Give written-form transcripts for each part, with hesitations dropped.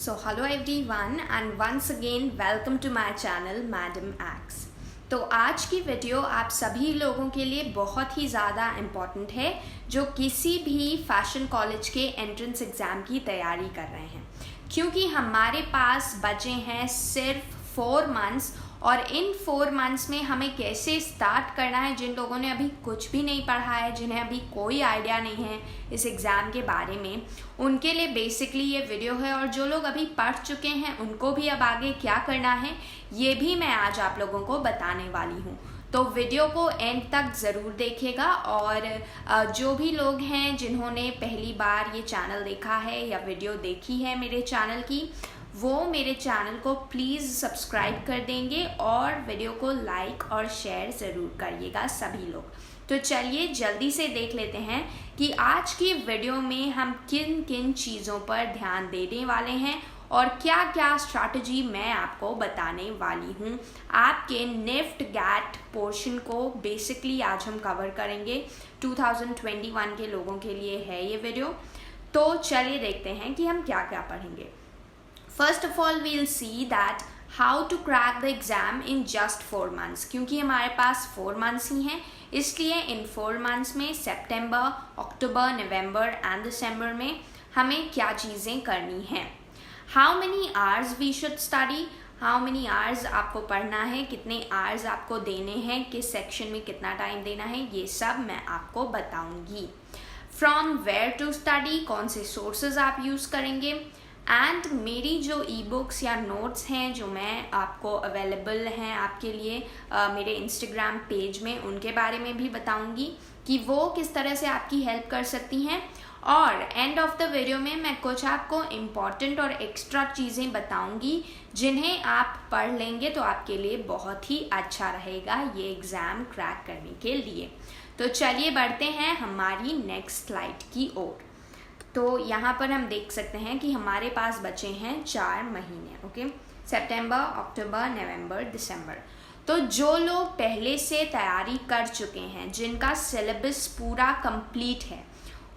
So hello everyone and once again welcome to my channel Madam Axe। तो आज की video आप सभी लोगों के लिए बहुत ही ज़्यादा इम्पॉर्टेंट है जो किसी भी फैशन कॉलेज के एंट्रेंस एग्ज़ाम की तैयारी कर रहे हैं, क्योंकि हमारे पास बचे हैं सिर्फ 4 मंथ्स और इन 4 मंथ्स में हमें कैसे स्टार्ट करना है। जिन लोगों ने अभी कुछ भी नहीं पढ़ा है, जिन्हें अभी कोई आइडिया नहीं है इस एग्ज़ाम के बारे में, उनके लिए बेसिकली ये वीडियो है। और जो लोग अभी पढ़ चुके हैं उनको भी अब आगे क्या करना है ये भी मैं आज आप लोगों को बताने वाली हूँ। तो वीडियो को एंड तक ज़रूर देखिएगा। और जो भी लोग हैं जिन्होंने पहली बार ये चैनल देखा है या वीडियो देखी है मेरे चैनल की, वो मेरे चैनल को प्लीज़ सब्सक्राइब कर देंगे और वीडियो को लाइक और शेयर ज़रूर करिएगा सभी लोग। तो चलिए जल्दी से देख लेते हैं कि आज की वीडियो में हम किन किन चीज़ों पर ध्यान देने वाले हैं और क्या क्या स्ट्रैटेजी मैं आपको बताने वाली हूँ। आपके निफ्ट गैट पोर्शन को बेसिकली आज हम कवर करेंगे। 2021 के लोगों के लिए है ये वीडियो। तो चलिए देखते हैं कि हम क्या क्या पढ़ेंगे। First of all, we'll see that how to crack the exam in just 4 months। क्योंकि हमारे पास 4 months ही हैं, इसलिए इन 4 months में सितंबर, अक्टूबर, नवंबर एंड दिसंबर में हमें क्या चीज़ें करनी हैं। How many hours we should study, how many hours आपको पढ़ना है, कितने hours आपको देने हैं, किस सेक्शन में कितना टाइम देना है, ये सब मैं आपको बताऊंगी। From where to study, कौन से sources आप यूज़ करेंगे, एंड मेरी जो ई बुक्स या नोट्स हैं जो मैं आपको अवेलेबल हैं आपके लिए मेरे इंस्टाग्राम पेज में, उनके बारे में भी बताऊंगी कि वो किस तरह से आपकी हेल्प कर सकती हैं। और एंड ऑफ द वीडियो में मैं कुछ आपको इम्पॉर्टेंट और एक्स्ट्रा चीज़ें बताऊंगी जिन्हें आप पढ़ लेंगे तो आपके लिए बहुत ही अच्छा रहेगा ये एग्ज़ाम क्रैक करने के लिए। तो चलिए बढ़ते हैं हमारी नेक्स्ट स्लाइड की ओर। तो यहाँ पर हम देख सकते हैं कि हमारे पास बचे हैं 4 महीने, ओके, सितंबर, अक्टूबर, नवंबर, दिसंबर। तो जो लोग पहले से तैयारी कर चुके हैं, जिनका सिलेबस पूरा कंप्लीट है,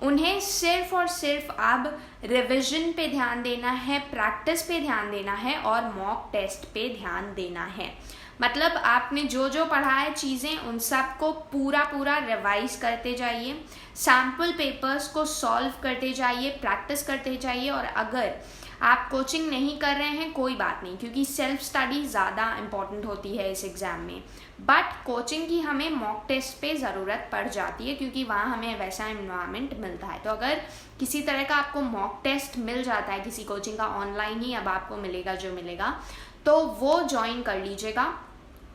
उन्हें सिर्फ और सिर्फ अब रिवीजन पे ध्यान देना है, प्रैक्टिस पे ध्यान देना है और मॉक टेस्ट पे ध्यान देना है। मतलब आपने जो जो पढ़ा है चीज़ें उन सब को पूरा रिवाइज करते जाइए, सैम्पल पेपर्स को सॉल्व करते जाइए, प्रैक्टिस करते जाइए। और अगर आप कोचिंग नहीं कर रहे हैं कोई बात नहीं, क्योंकि सेल्फ स्टडी ज़्यादा इम्पॉर्टेंट होती है इस एग्ज़ाम में। बट कोचिंग की हमें मॉक टेस्ट पे ज़रूरत पड़ जाती है, क्योंकि वहाँ हमें वैसा इन्वायरमेंट मिलता है। तो अगर किसी तरह का आपको मॉक टेस्ट मिल जाता है किसी कोचिंग का, ऑनलाइन ही अब आपको मिलेगा जो मिलेगा, तो वो ज्वाइन कर लीजिएगा।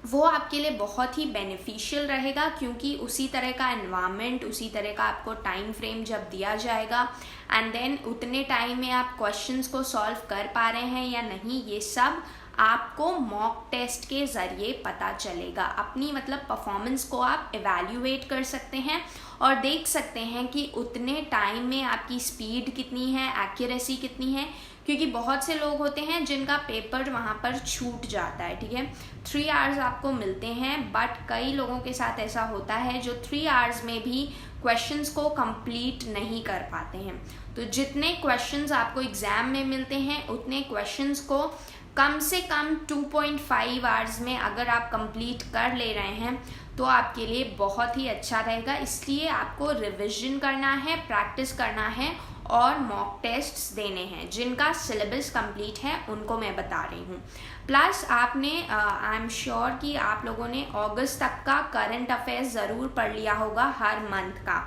वो आपके लिए बहुत ही बेनिफिशियल रहेगा, क्योंकि उसी तरह का एनवायरनमेंट, उसी तरह का आपको टाइम फ्रेम जब दिया जाएगा एंड देन उतने टाइम में आप क्वेश्चंस को सॉल्व कर पा रहे हैं या नहीं, ये सब आपको मॉक टेस्ट के ज़रिए पता चलेगा। अपनी मतलब परफॉर्मेंस को आप इवैल्यूएट कर सकते हैं और देख सकते हैं कि उतने टाइम में आपकी स्पीड कितनी है, एक्यूरेसी कितनी है। क्योंकि बहुत से लोग होते हैं जिनका पेपर वहाँ पर छूट जाता है, ठीक है। 3 आवर्स आपको मिलते हैं, बट कई लोगों के साथ ऐसा होता है जो 3 आवर्स में भी क्वेश्चंस को कंप्लीट नहीं कर पाते हैं। तो जितने क्वेश्चंस आपको एग्ज़ाम में मिलते हैं उतने क्वेश्चंस को कम से कम 2.5 आवर्स में अगर आप कंप्लीट कर ले रहे हैं तो आपके लिए बहुत ही अच्छा रहेगा। इसलिए आपको रिवीजन करना है, प्रैक्टिस करना है और मॉक टेस्ट्स देने हैं। जिनका सिलेबस कंप्लीट है उनको मैं बता रही हूँ। प्लस आपने आई एम श्योर कि आप लोगों ने अगस्त तक का करंट अफेयर्स ज़रूर पढ़ लिया होगा हर मंथ का।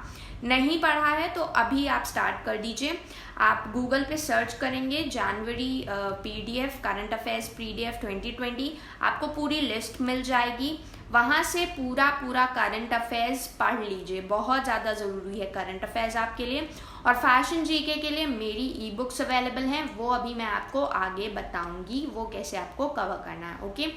नहीं पढ़ा है तो अभी आप स्टार्ट कर दीजिए। आप गूगल पे सर्च करेंगे जनवरी PDF करंट अफेयर्स PDF 2020, आपको पूरी लिस्ट मिल जाएगी। वहाँ से पूरा करंट अफेयर्स पढ़ लीजिए, बहुत ज़्यादा ज़रूरी है करंट अफेयर्स आपके लिए। और फैशन जीके के लिए मेरी ई बुक्स अवेलेबल हैं, वो अभी मैं आपको आगे बताऊंगी वो कैसे आपको कवर करना है, ओके।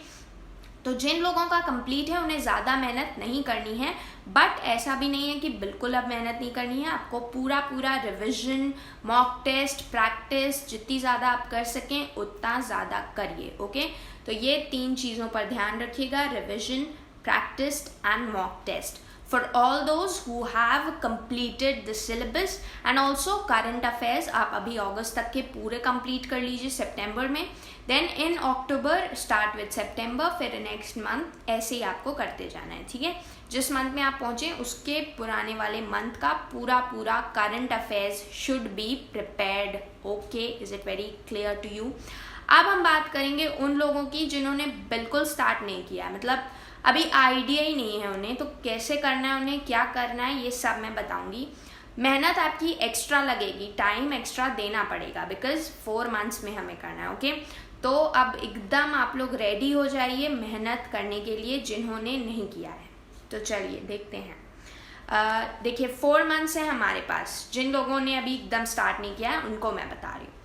तो जिन लोगों का कंप्लीट है उन्हें ज़्यादा मेहनत नहीं करनी है, बट ऐसा भी नहीं है कि बिल्कुल अब मेहनत नहीं करनी है। आपको पूरा रिविजन, मॉक टेस्ट, प्रैक्टिस जितनी ज़्यादा आप कर सकें उतना ज़्यादा करिए, ओके। तो ये 3 चीज़ों पर ध्यान रखिएगा, revision, practice and mock test. for all those who have completed the syllabus and also current affairs आप अभी अगस्त तक के पूरे कंप्लीट कर लीजिए सितंबर में, then in October start with September, फिर नेक्स्ट मंथ ऐसे ही आपको करते जाना है, ठीक है। जिस मंथ में आप पहुंचे उसके पुराने वाले मंथ का पूरा current affairs should be prepared. Okay, is it very clear to you? अब हम बात करेंगे उन लोगों की जिन्होंने बिल्कुल स्टार्ट नहीं किया, मतलब अभी आइडिया ही नहीं है उन्हें, तो कैसे करना है, उन्हें क्या करना है, ये सब मैं बताऊंगी। मेहनत आपकी एक्स्ट्रा लगेगी, टाइम एक्स्ट्रा देना पड़ेगा, बिकॉज 4 मंथ्स में हमें करना है। ओके, तो अब एकदम आप लोग रेडी हो जाइए मेहनत करने के लिए जिन्होंने नहीं किया है। तो चलिए देखते हैं। देखिए 4 मंथ्स हैं हमारे पास, जिन लोगों ने अभी एकदम स्टार्ट नहीं किया है उनको मैं बता रही हूँ।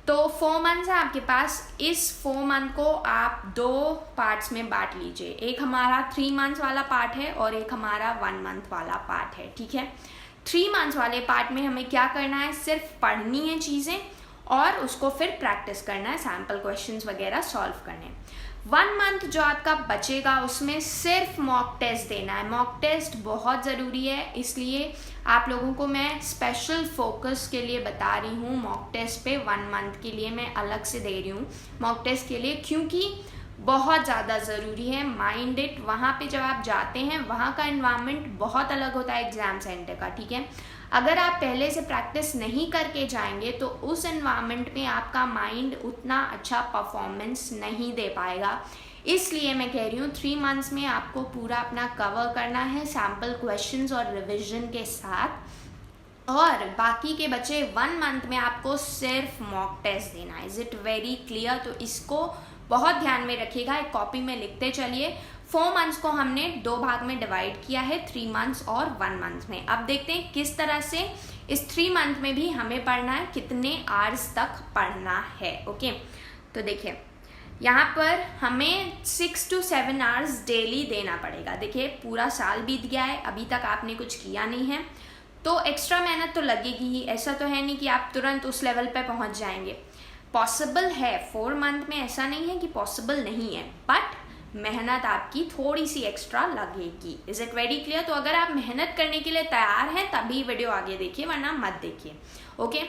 तो 4 मंथ्स है आपके पास। इस 4 मंथ को आप 2 पार्ट्स में बांट लीजिए। एक हमारा 3 मंथ्स वाला पार्ट है और एक हमारा 1 मंथ वाला पार्ट है, ठीक है। 3 मंथ्स वाले पार्ट में हमें क्या करना है, सिर्फ पढ़नी है चीज़ें और उसको फिर प्रैक्टिस करना है, सैम्पल क्वेश्चंस वगैरह सॉल्व करने। 1 मंथ जो आपका बचेगा उसमें सिर्फ मॉक टेस्ट देना है। मॉक टेस्ट बहुत ज़रूरी है, इसलिए आप लोगों को मैं स्पेशल फोकस के लिए बता रही हूँ मॉक टेस्ट पे। 1 मंथ के लिए मैं अलग से दे रही हूँ मॉक टेस्ट के लिए, क्योंकि बहुत ज़्यादा ज़रूरी है। माइंड इट, वहाँ पे जब आप जाते हैं वहाँ का एनवायरनमेंट बहुत अलग होता है एग्ज़ाम सेंटर का, ठीक है। अगर आप पहले से प्रैक्टिस नहीं करके जाएंगे तो उस एनवायरनमेंट में आपका माइंड उतना अच्छा परफॉर्मेंस नहीं दे पाएगा। इसलिए मैं कह रही हूँ 3 मंथ्स में आपको पूरा अपना कवर करना है सैम्पल क्वेश्चंस और रिविजन के साथ, और बाकी के बचे 1 मंथ में आपको सिर्फ मॉक टेस्ट देना है। Is it very clear? तो इसको बहुत ध्यान में रखिएगा, एक कॉपी में लिखते चलिए। 4 मंथ्स को हमने 2 भाग में डिवाइड किया है, 3 मंथ्स और 1 मंथ में। अब देखते हैं किस तरह से इस 3 मंथ में भी हमें पढ़ना है, कितने आवर्स तक पढ़ना है। ओके, तो देखिए यहाँ पर हमें 6 to 7 आवर्स डेली देना पड़ेगा। देखिए पूरा साल बीत गया है, अभी तक आपने कुछ किया नहीं है, तो एक्स्ट्रा मेहनत तो लगेगी ही। ऐसा तो है नहीं कि आप तुरंत उस लेवल पे पहुँच जाएंगे। पॉसिबल है, 4 मंथ में ऐसा नहीं है कि पॉसिबल नहीं है, बट मेहनत आपकी थोड़ी सी एक्स्ट्रा लगेगी। Is it very clear? तो अगर आप मेहनत करने के लिए तैयार हैं तभी वीडियो आगे देखिए, वरना मत देखिए। ओके,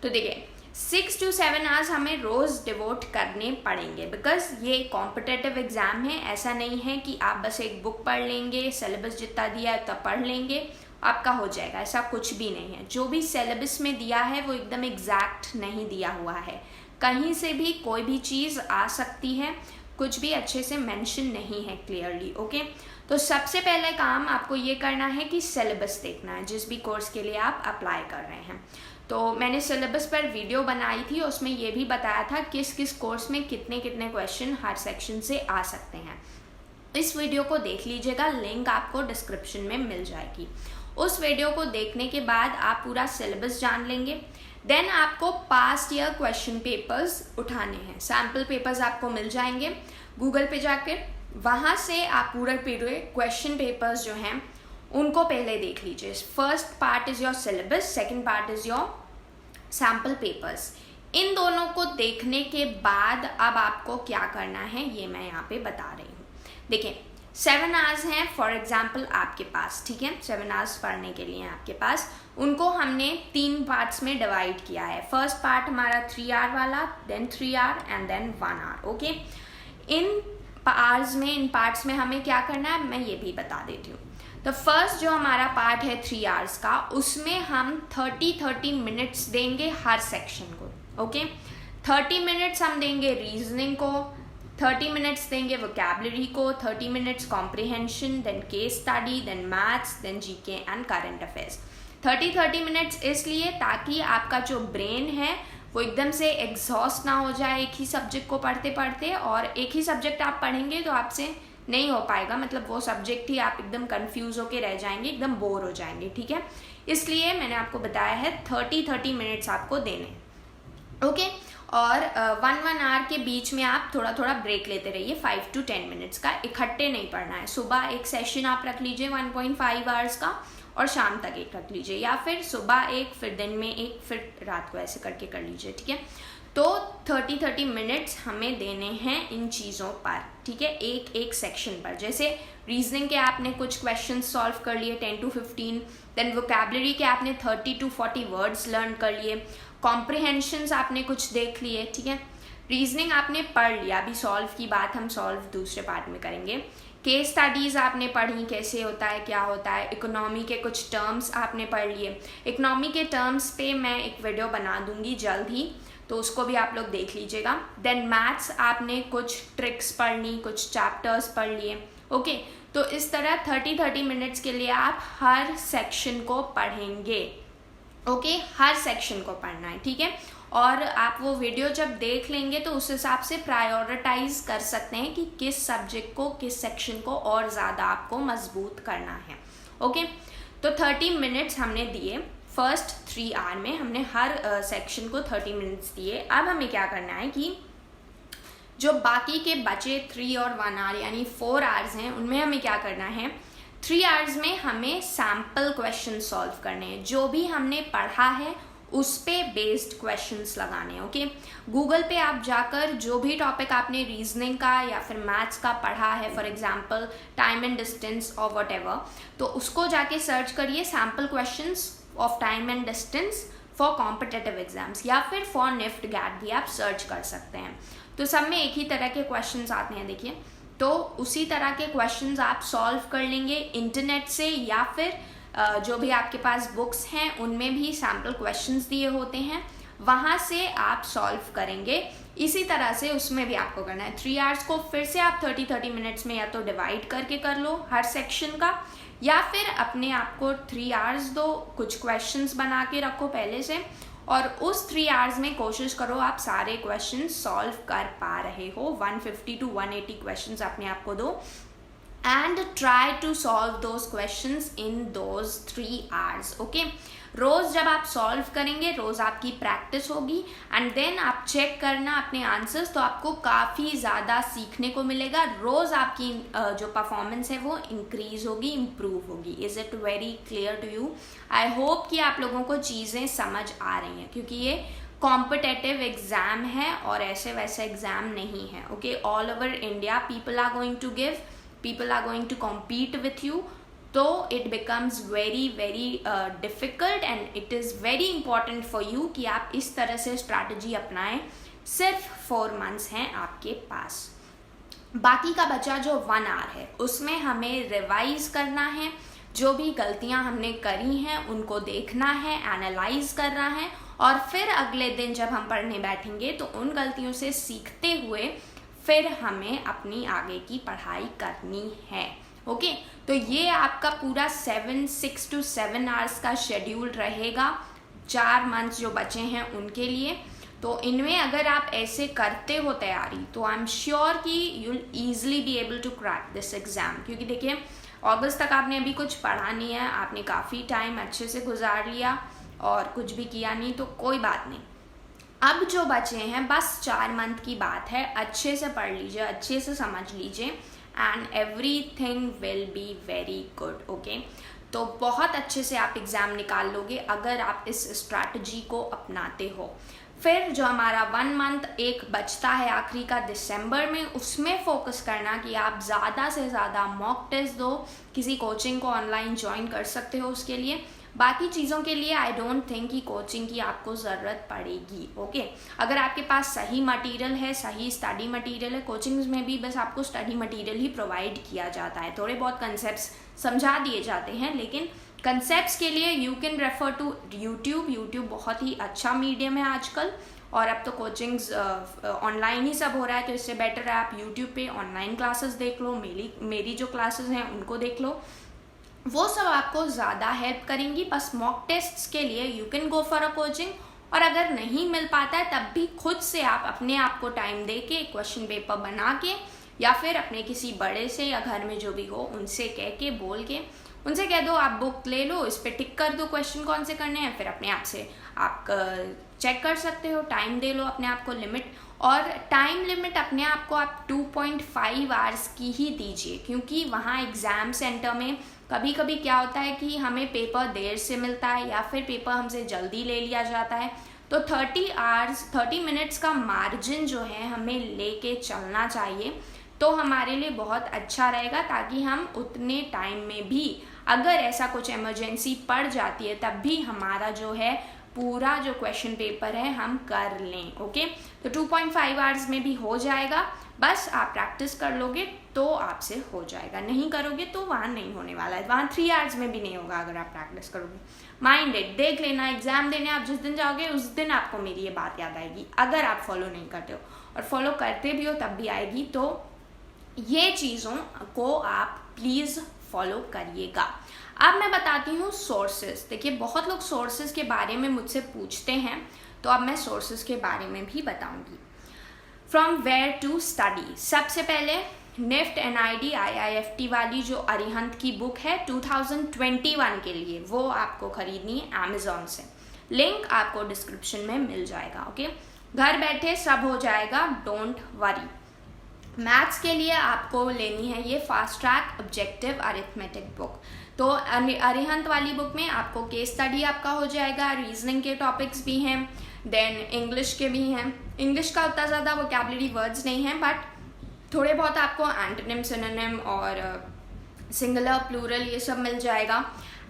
तो देखिए 6 to 7 आवर्स हमें रोज़ डिवोट करने पड़ेंगे, बिकॉज ये कॉम्पिटेटिव एग्जाम है। ऐसा नहीं है कि आप बस एक बुक पढ़ लेंगे, सिलेबस जितना दिया है तब पढ़ लेंगे आपका हो जाएगा, ऐसा कुछ भी नहीं है। जो भी सिलेबस में दिया है वो एकदम एग्जैक्ट नहीं दिया हुआ है, कहीं से भी कोई भी चीज़ आ सकती है, कुछ भी अच्छे से मेंशन नहीं है क्लियरली। ओके, तो सबसे पहले काम आपको ये करना है कि सिलेबस देखना है जिस भी कोर्स के लिए आप अप्लाई कर रहे हैं। तो मैंने सिलेबस पर वीडियो बनाई थी, उसमें ये भी बताया था किस किस कोर्स में कितने कितने क्वेश्चन हर सेक्शन से आ सकते हैं। इस वीडियो को देख लीजिएगा, लिंक आपको डिस्क्रिप्शन में मिल जाएगी। उस वीडियो को देखने के बाद आप पूरा सिलेबस जान लेंगे। देन आपको पास्ट ईयर क्वेश्चन पेपर्स उठाने हैं। सैम्पल पेपर्स आपको मिल जाएंगे गूगल पे जाकर, वहाँ से आप पूरे क्वेश्चन पेपर्स जो हैं उनको पहले देख लीजिए। First part is your syllabus, second part is your sample papers. इन दोनों को देखने के बाद अब आपको क्या करना है ये मैं यहाँ पे बता रही हूँ। देखिए 7 आवर्स हैं फॉर एग्जाम्पल आपके पास, ठीक है। 7 आवर्स पढ़ने के लिए आपके पास, उनको हमने 3 पार्ट्स में डिवाइड किया है। फर्स्ट पार्ट हमारा 3 आवर वाला, then 3 hour and then 1 hour. Okay, in hours में, इन पार्ट्स में हमें क्या करना है मैं ये भी बता देती हूँ। तो फर्स्ट जो हमारा पार्ट है 3 आवर्स का, उसमें हम 30 मिनट्स देंगे हर सेक्शन को। ओके, 30 मिनट्स हम देंगे रीजनिंग को, 30 मिनट्स देंगे वोकैबुलरी को, 30 minutes comprehension, then case study, then maths, then GK and current affairs. 30 minutes इसलिए ताकि आपका जो ब्रेन है वो एकदम से एग्जॉस्ट ना हो जाए एक ही सब्जेक्ट को पढ़ते पढ़ते, और एक ही सब्जेक्ट आप पढ़ेंगे तो आपसे नहीं हो पाएगा, मतलब वो सब्जेक्ट ही आप एकदम कंफ्यूज होके रह जाएंगे, एकदम बोर हो जाएंगे, ठीक है। इसलिए मैंने आपको बताया है 30 मिनट्स आपको देने। ओके, और 1 आवर के बीच में आप थोड़ा थोड़ा ब्रेक लेते रहिए, 5 to 10 मिनट्स का, इकट्ठे नहीं पढ़ना है। सुबह एक सेशन आप रख लीजिए 1.5 आवर्स का, और शाम तक एक रख लीजिए, या फिर सुबह एक, फिर दिन में एक, फिर रात को, ऐसे करके कर लीजिए, ठीक है। तो 30 मिनट्स हमें देने हैं इन चीज़ों पर, ठीक है, एक एक सेक्शन पर। जैसे रीजनिंग के आपने कुछ क्वेश्चन सॉल्व कर लिए 10 to 15, देन वोकैबुलरी के आपने 30 to 40 वर्ड्स लर्न कर लिए, कॉम्प्रिहेंशंस आपने कुछ देख लिए, ठीक है, रीजनिंग आपने पढ़ लिया, अभी सॉल्व की बात हम सॉल्व दूसरे पार्ट में करेंगे, केस स्टडीज़ आपने पढ़ी कैसे होता है क्या होता है, इकोनॉमी के कुछ टर्म्स आपने पढ़ लिए। इकोनॉमी के टर्म्स पे मैं एक वीडियो बना दूंगी जल्द ही, तो उसको भी आप लोग देख लीजिएगा। देन मैथ्स आपने कुछ ट्रिक्स पढ़ ली, कुछ चैप्टर्स पढ़ लिए, ओके। तो इस तरह 30 मिनट्स के लिए आप हर सेक्शन को पढ़ेंगे, ओके, हर सेक्शन को पढ़ना है, ठीक है। और आप वो वीडियो जब देख लेंगे तो उस हिसाब से प्रायोरिटाइज कर सकते हैं कि किस सब्जेक्ट को, किस सेक्शन को और ज़्यादा आपको मजबूत करना है, ओके। तो 30 मिनट्स हमने दिए, फर्स्ट 3 आवर में हमने हर सेक्शन को 30 मिनट्स दिए। अब हमें क्या करना है कि जो बाकी के बचे 3 और 1 आवर यानी 4 आवर्स हैं, उनमें हमें क्या करना है, 3 आवर्स में हमें सैम्पल क्वेश्चन सॉल्व करने हैं। जो भी हमने पढ़ा है उस पे बेस्ड क्वेश्चंस लगाने हैं, ओके। गूगल पे आप जाकर जो भी टॉपिक आपने रीजनिंग का या फिर मैथ्स का पढ़ा है, for example time and distance और व्हाटएवर, तो उसको जाके सर्च करिए sample questions of time and distance for competitive exams, या फिर फॉर निफ्ट गैट भी आप सर्च कर सकते हैं। तो सब में एक ही तरह के क्वेश्चंस आते हैं, देखिए। तो उसी तरह के क्वेश्चंस आप सॉल्व कर लेंगे इंटरनेट से, या फिर जो भी आपके पास बुक्स हैं उनमें भी सैम्पल क्वेश्चंस दिए होते हैं, वहाँ से आप सॉल्व करेंगे। इसी तरह से उसमें भी आपको करना है। 3 आवर्स को फिर से आप 30 मिनट्स में या तो डिवाइड करके कर लो हर सेक्शन का, या फिर अपने आप को 3 आवर्स दो, कुछ क्वेश्चंस बना के रखो पहले से, और उस 3 आवर्स में कोशिश करो आप सारे क्वेश्चन सॉल्व कर पा रहे हो। 150 to 180 क्वेश्चंस अपने आप को दो, and try to solve those questions in those 3 hours, okay। रोज जब आप सॉल्व करेंगे, रोज आपकी प्रैक्टिस होगी, एंड देन आप चेक करना अपने आंसर्स, तो आपको काफ़ी ज़्यादा सीखने को मिलेगा। रोज आपकी जो परफॉर्मेंस है वो इंक्रीज होगी, इम्प्रूव होगी। Is it very clear to you? I hope कि आप लोगों को चीज़ें समझ आ रही हैं, क्योंकि ये कॉम्पिटेटिव एग्जाम है और ऐसे वैसे एग्जाम नहीं है, okay. All over India people are going to give, people are going to compete with you, so it becomes very difficult, and it is very important for you कि आप इस तरह से strategy अपनाएं। सिर्फ 4 months हैं आपके पास, बाकी का बचा जो 1 hour है उसमें हमें रिवाइज करना है। जो भी गलतियां हमने करी हैं उनको देखना है, एनालाइज करना है, और फिर अगले दिन जब हम पढ़ने बैठेंगे तो उन गलतियों से सीखते हुए फिर हमें अपनी आगे की पढ़ाई करनी है, ओके। तो ये आपका पूरा 6 to 7 आवर्स का शेड्यूल रहेगा 4 मंथ्स जो बचे हैं उनके लिए। तो इनमें अगर आप ऐसे करते हो तैयारी, तो आई एम श्योर कि you will easily be able to crack this exam. क्योंकि देखिए अगस्त तक आपने अभी कुछ पढ़ा नहीं है, आपने काफ़ी टाइम अच्छे से गुजार लिया और कुछ भी किया नहीं, तो कोई बात नहीं। अब जो बचे हैं बस 4 मंथ की बात है, अच्छे से पढ़ लीजिए, अच्छे से समझ लीजिए, and everything will be very good, okay. तो बहुत अच्छे से आप एग्ज़ाम निकाल लोगे अगर आप इस स्ट्रैटेजी को अपनाते हो। फिर जो हमारा 1 मंथ एक बचता है आखिरी का दिसंबर में, उसमें फोकस करना कि आप ज़्यादा से ज़्यादा मॉक टेस्ट दो, किसी कोचिंग को ऑनलाइन ज्वाइन कर सकते हो उसके लिए। बाकी चीज़ों के लिए आई डोंट थिंक कि कोचिंग की आपको ज़रूरत पड़ेगी, ओके। अगर आपके पास सही मटेरियल है, सही स्टडी मटेरियल है, कोचिंग्स में भी बस आपको स्टडी मटेरियल ही प्रोवाइड किया जाता है, थोड़े बहुत कंसेप्ट्स समझा दिए जाते हैं, लेकिन कंसेप्ट्स के लिए you can refer to YouTube बहुत ही अच्छा मीडियम है आजकल, और अब तो कोचिंग्स ऑनलाइन ही सब हो रहा है, तो इससे बेटर है आप यूट्यूब पे ऑनलाइन क्लासेस देख लो, मेरी जो क्लासेस हैं उनको देख लो, वो सब आपको ज़्यादा हेल्प करेंगी। बस मॉक टेस्ट्स के लिए you can go for a coaching, और अगर नहीं मिल पाता है तब भी खुद से आप अपने आप को टाइम दे के क्वेश्चन पेपर बना के, या फिर अपने किसी बड़े से या घर में जो भी हो उनसे कह के, बोल के उनसे कह दो आप बुक ले लो, इस पर टिक कर दो क्वेश्चन कौन से करने हैं, फिर अपने आप से आप चेक कर सकते हो। टाइम दे लो अपने आप को लिमिट, और टाइम लिमिट अपने आप को आप 2.5 आवर्स की ही दीजिए, क्योंकि वहाँ एग्ज़ाम सेंटर में कभी कभी क्या होता है कि हमें पेपर देर से मिलता है, या फिर पेपर हमसे जल्दी ले लिया जाता है, तो 30 मिनट्स का मार्जिन जो है हमें लेके चलना चाहिए, तो हमारे लिए बहुत अच्छा रहेगा, ताकि हम उतने टाइम में भी अगर ऐसा कुछ इमरजेंसी पड़ जाती है तब भी हमारा जो है पूरा जो क्वेश्चन पेपर है हम कर लें। ओके, तो 2.5 आवर्स में भी हो जाएगा, बस आप प्रैक्टिस कर लोगे तो आपसे हो जाएगा, नहीं करोगे तो वहाँ नहीं होने वाला है, वहाँ 3 आवर्स में भी नहीं होगा अगर आप प्रैक्टिस करोगे। माइंड इट, देख लेना, एग्जाम देने आप जिस दिन जाओगे उस दिन आपको मेरी ये बात याद आएगी, अगर आप फॉलो नहीं करते हो, और फॉलो करते भी हो तब भी आएगी। तो ये चीज़ों को आप प्लीज़ फॉलो करिएगा। अब मैं बताती हूँ सोर्सेज। देखिए, बहुत लोग सोर्सेज के बारे में मुझसे पूछते हैं, तो अब मैं सोर्सेज के बारे में भी बताऊंगी। फ्रॉम वेयर टू स्टडी, सबसे पहले निफ्ट NID IIFT वाली जो अरिहंत की बुक है 2021 के लिए, वो आपको खरीदनी है अमेजोन से, लिंक आपको डिस्क्रिप्शन में मिल जाएगा। ओके, घर बैठे सब हो जाएगा, डोंट वरी। मैथ्स के लिए आपको लेनी है ये fast track objective arithmetic book. तो अरिहंत वाली बुक में आपको केस स्टडी आपका हो जाएगा, रीजनिंग के टॉपिक्स भी हैं, देन इंग्लिश के भी हैं। इंग्लिश का उतना ज़्यादा वोकैबुलरी वर्ड्स नहीं है, बट थोड़े बहुत आपको एंटोनिम, सिनोनिम और सिंगुलर, प्लूरल ये सब मिल जाएगा।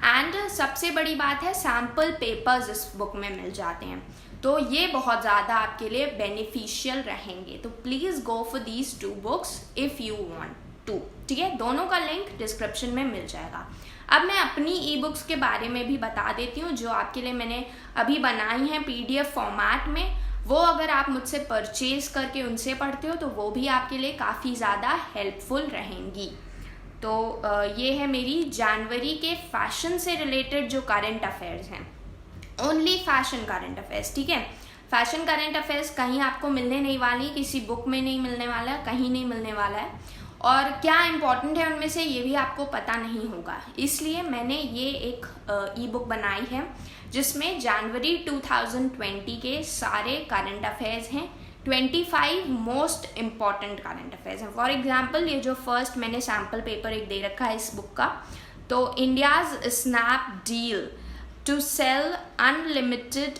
एंड सबसे बड़ी बात है, सैम्पल पेपर्स इस बुक में मिल जाते हैं, तो ये बहुत ज़्यादा आपके लिए बेनिफिशियल रहेंगे। तो please go for these 2 books if you want to. ठीक है, दोनों का लिंक डिस्क्रिप्शन में मिल जाएगा। अब मैं अपनी ई बुक्स के बारे में भी बता देती हूँ, जो आपके लिए मैंने अभी बनाई हैं PDF फॉर्मेट में। वो अगर आप मुझसे परचेज करके उनसे पढ़ते हो तो वो भी आपके लिए काफ़ी ज़्यादा हेल्पफुल रहेंगी। तो ये है मेरी जनवरी के फैशन से रिलेटेड जो करंट अफेयर्स हैं, ओनली फैशन करंट अफेयर्स। ठीक है, फैशन करंट अफेयर्स कहीं आपको मिलने नहीं वाली, किसी बुक में नहीं मिलने वाला, कहीं नहीं मिलने वाला है, और क्या इम्पोर्टेंट है उनमें से ये भी आपको पता नहीं होगा। इसलिए मैंने ये एक ई बुक बनाई है जिसमें जनवरी 2020 के सारे करंट अफेयर्स हैं, 25 मोस्ट इम्पॉर्टेंट करंट अफेयर्स हैं। फॉर एग्जाम्पल, ये जो फर्स्ट मैंने सैम्पल पेपर एक दे रखा है इस बुक का, तो India's Snapdeal to sell unlimited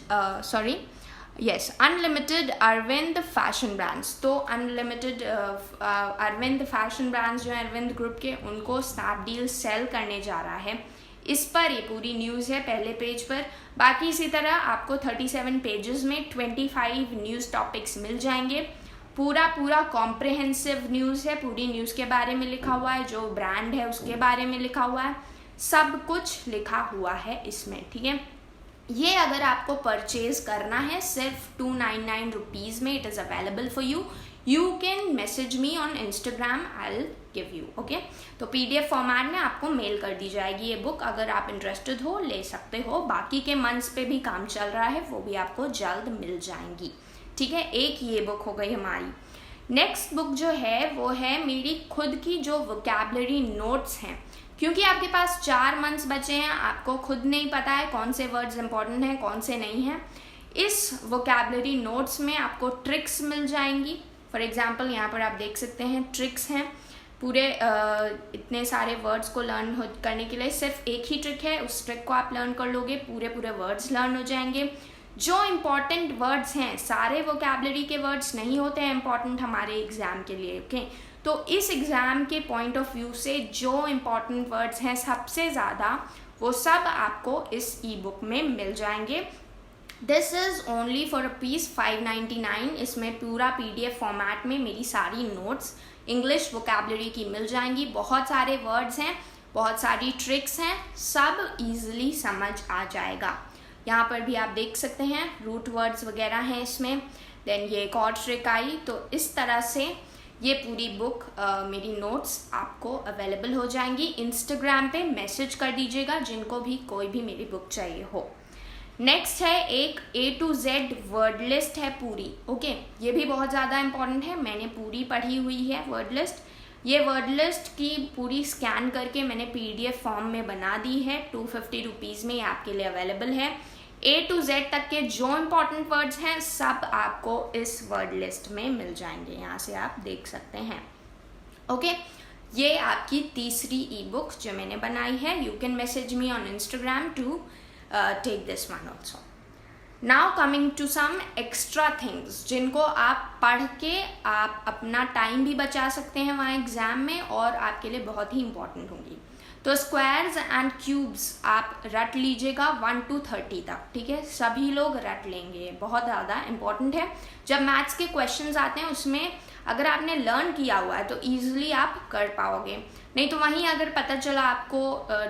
Arvind fashion brands. तो अनलिमिटेड अरविंद फैशन ब्रांड्स जो है अरविंद ग्रुप के, उनको स्नैपडील सेल करने जा रहा है। इस पर ये पूरी न्यूज़ है पहले पेज पर। बाकी इसी तरह आपको 37 पेजेस में 25 न्यूज़ टॉपिक्स मिल जाएंगे। पूरा कॉम्प्रिहेंसिव न्यूज़ है, पूरी न्यूज़ के बारे में लिखा हुआ है, जो ब्रांड है उसके बारे में लिखा हुआ है, सब कुछ लिखा हुआ है इसमें। ठीक है, ये अगर आपको परचेज करना है सिर्फ 299 रुपीज़ में, it is available for you. You can message me on Instagram, I will give you. Okay, तो PDF फॉर्मेट में आपको मेल कर दी जाएगी ये बुक। अगर आप इंटरेस्टेड हो ले सकते हो। बाकी के मंथ्स पे भी काम चल रहा है, वो भी आपको जल्द मिल जाएंगी। ठीक है, एक ये बुक हो गई हमारी। नेक्स्ट बुक जो है वो है मेरी खुद की जो वोकैबुलरी नोट्स हैं, क्योंकि आपके पास 4 मंथ्स बचे हैं, आपको खुद नहीं पता है कौन से वर्ड्स इंपॉर्टेंट हैं कौन से नहीं हैं। इस वोकैबुलरी नोट्स में आपको ट्रिक्स मिल जाएंगी। फॉर एग्जांपल, यहाँ पर आप देख सकते हैं ट्रिक्स हैं पूरे। इतने सारे वर्ड्स को लर्न करने के लिए सिर्फ एक ही ट्रिक है, उस ट्रिक को आप लर्न कर लोगे, पूरे वर्ड्स लर्न हो जाएंगे। जो इम्पॉर्टेंट वर्ड्स हैं, सारे वोकैबुलरी के वर्ड्स नहीं होते हैं इम्पॉर्टेंट हमारे एग्जाम के लिए। ओके, तो इस एग्ज़ाम के पॉइंट ऑफ व्यू से जो इम्पॉर्टेंट वर्ड्स हैं सबसे ज़्यादा, वो सब आपको इस ई बुक में मिल जाएंगे। This is only for ₹599। इसमें पूरा PDF फॉर्मेट में मेरी सारी नोट्स इंग्लिश वोकैबुलरी की मिल जाएंगी। बहुत सारे वर्ड्स हैं, बहुत सारी ट्रिक्स हैं, सब ईजिली समझ आ जाएगा। यहाँ पर भी आप देख सकते हैं रूट वर्ड्स वगैरह हैं इसमें। देन ये एक और ट्रिक आई। तो इस तरह से ये पूरी बुक मेरी नोट्स आपको अवेलेबल हो जाएंगी। इंस्टाग्राम पे मैसेज कर दीजिएगा जिनको भी कोई भी मेरी बुक चाहिए हो। नेक्स्ट है एक A to Z word list है पूरी। ओके, ये भी बहुत ज़्यादा इंपॉर्टेंट है, मैंने पूरी पढ़ी हुई है वर्ड लिस्ट। ये वर्ड लिस्ट की पूरी स्कैन करके मैंने PDF फॉर्म में बना दी है। 250 रुपीज़ में आपके लिए अवेलेबल है। A to Z तक के जो इम्पोर्टेंट वर्ड्स हैं सब आपको इस वर्ड लिस्ट में मिल जाएंगे, यहाँ से आप देख सकते हैं। ओके, ये आपकी तीसरी ई बुक जो मैंने बनाई है। You can message me on Instagram to take this one also. Now coming to some extra things जिनको आप पढ़ के आप अपना टाइम भी बचा सकते हैं वहाँ एग्जाम में और आपके लिए बहुत ही इंपॉर्टेंट होंगी। तो स्क्वायर्स एंड क्यूब्स आप रट लीजिएगा 1 to 30 तक, ठीक है, सभी लोग रट लेंगे, बहुत ज़्यादा इंपॉर्टेंट है। जब मैथ्स के क्वेश्चंस आते हैं उसमें अगर आपने लर्न किया हुआ है तो ईजिली आप कर पाओगे, नहीं तो वहीं अगर पता चला आपको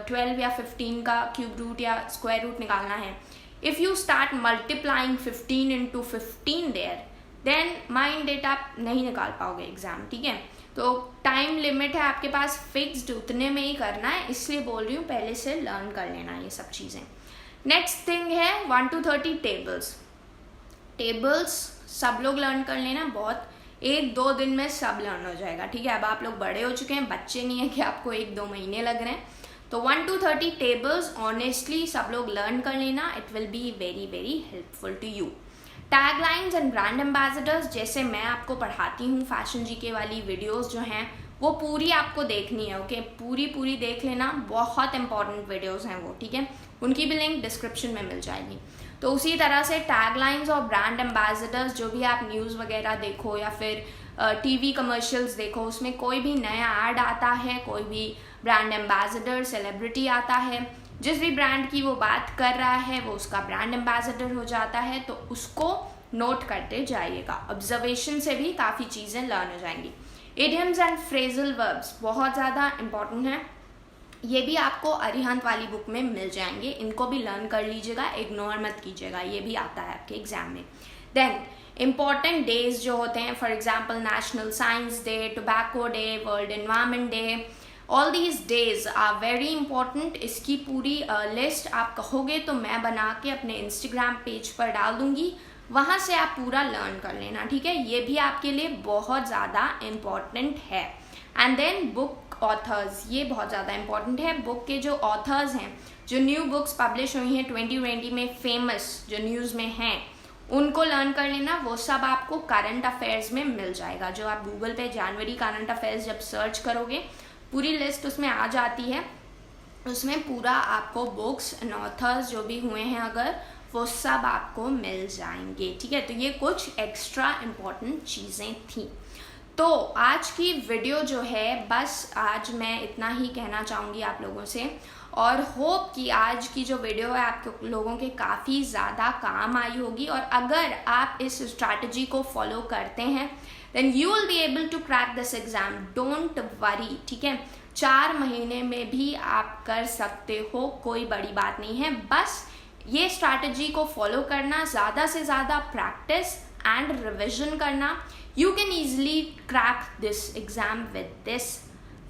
12 या 15 का क्यूब रूट या स्क्वायर रूट निकालना है, if you start multiplying 15 into 15 there, then mind that आप नहीं निकाल पाओगे एग्जाम, ठीक है। तो टाइम लिमिट है आपके पास फिक्स्ड, उतने में ही करना है, इसलिए बोल रही हूँ पहले से लर्न कर लेना ये सब चीज़ें। नेक्स्ट थिंग है 1 to 30 टेबल्स। टेबल्स सब लोग लर्न कर लेना, बहुत 1-2 दिन में सब लर्न हो जाएगा, ठीक है। अब आप लोग बड़े हो चुके हैं, बच्चे नहीं है कि आपको 1-2 महीने लग रहे हैं। तो 1 to 30 टेबल्स ऑनेस्टली सब लोग लर्न कर लेना, it will be very very helpful to you. Taglines and brand ambassadors जैसे मैं आपको पढ़ाती हूँ, फैशन जीके वाली वीडियोस जो हैं वो पूरी आपको देखनी है, ओके, पूरी देख लेना, बहुत इंपॉर्टेंट वीडियोस हैं वो, ठीक है, उनकी भी लिंक डिस्क्रिप्शन में मिल जाएगी। तो उसी तरह से टैगलाइंस और ब्रांड एम्बेसडर्स जो भी आप न्यूज़ वगैरह देखो या फिर टीवी कमर्शियल्स देखो, उसमें कोई भी नया ऐड आता है, कोई भी ब्रांड एम्बेसडर सेलिब्रिटी आता है, जिस भी ब्रांड की वो बात कर रहा है वो उसका ब्रांड एम्बेसडर हो जाता है, तो उसको नोट करते जाइएगा। ऑब्जर्वेशन से भी काफ़ी चीज़ें लर्न हो जाएंगी। इडियम्स एंड फ्रेजल वर्ब्स बहुत ज़्यादा इंपॉर्टेंट है, ये भी आपको अरिहंत वाली बुक में मिल जाएंगे, इनको भी लर्न कर लीजिएगा, इग्नोर मत कीजिएगा, ये भी आता है आपके एग्जाम में। देन इम्पॉर्टेंट डेज जो होते हैं, for example national science day, tobacco day, world environment day, all these days are very important. इसकी पूरी लिस्ट आप कहोगे तो मैं बना के अपने इंस्टाग्राम पेज पर डाल दूंगी, वहाँ से आप पूरा लर्न कर लेना, ठीक है, ये भी आपके लिए बहुत ज़्यादा इम्पॉर्टेंट है। एंड देन बुक ऑथर्स, ये बहुत ज़्यादा इंपॉर्टेंट है। बुक के जो ऑथर्स हैं, जो न्यू बुक्स पब्लिश हुई हैं 2020 में, फेमस जो न्यूज़ में हैं, उनको लर्न कर लेना, वो सब आपको करंट अफेयर्स में मिल जाएगा। जो आप गूगल पे जनवरी करंट अफेयर्स जब सर्च करोगे पूरी लिस्ट उसमें आ जाती है, उसमें पूरा आपको बुक्स एंड ऑथर्स जो भी हुए हैं अगर, वो सब आपको मिल जाएंगे, ठीक है। तो ये कुछ एक्स्ट्रा इम्पॉर्टेंट चीज़ें थी। तो आज की वीडियो जो है, बस आज मैं इतना ही कहना चाहूँगी आप लोगों से, और होप कि आज की जो वीडियो है आप लोगों के काफ़ी ज़्यादा काम आई होगी, और अगर आप इस स्ट्रैटेजी को फॉलो करते हैं then you will be able to crack this exam, don't worry, ठीक है। 4 महीने में भी आप कर सकते हो, कोई बड़ी बात नहीं है, बस ये स्ट्रैटेजी को फॉलो करना, ज़्यादा से ज़्यादा प्रैक्टिस एंड रिविजन करना, you can easily crack this exam with this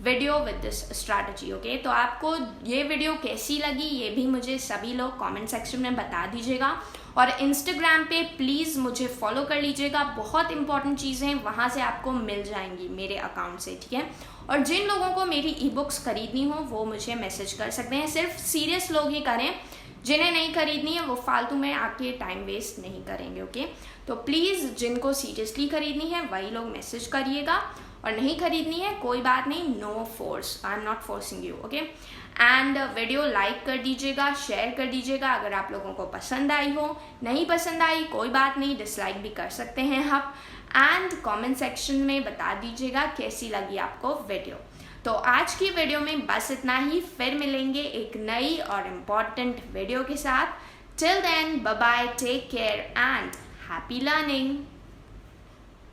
video with this strategy, okay. तो आपको ये वीडियो कैसी लगी ये भी मुझे सभी लोग कमेंट सेक्शन में बता दीजिएगा, और इंस्टाग्राम पे प्लीज़ मुझे फॉलो कर लीजिएगा, बहुत इंपॉर्टेंट चीज़ें वहाँ से आपको मिल जाएंगी मेरे अकाउंट से, ठीक है। और जिन लोगों को मेरी ई बुक्स खरीदनी हो वो मुझे मैसेज कर सकते हैं, सिर्फ सीरियस लोग ही करें, जिन्हें नहीं खरीदनी है वो फालतू में आके टाइम वेस्ट नहीं करेंगे, ओके। तो प्लीज़ जिनको सीरियसली खरीदनी है वही लोग मैसेज करिएगा, और नहीं खरीदनी है कोई बात नहीं, no force, I am not forcing you, okay. And video like कर दीजिएगा, शेयर कर दीजिएगा अगर आप लोगों को पसंद आई हो, नहीं पसंद आई कोई बात नहीं, डिसलाइक भी कर सकते हैं आप, एंड कमेंट सेक्शन में बता दीजिएगा कैसी लगी आपको वीडियो। तो आज की वीडियो में बस इतना ही, फिर मिलेंगे एक नई और इम्पॉर्टेंट वीडियो के साथ। Till then bye bye, take care and happy learning.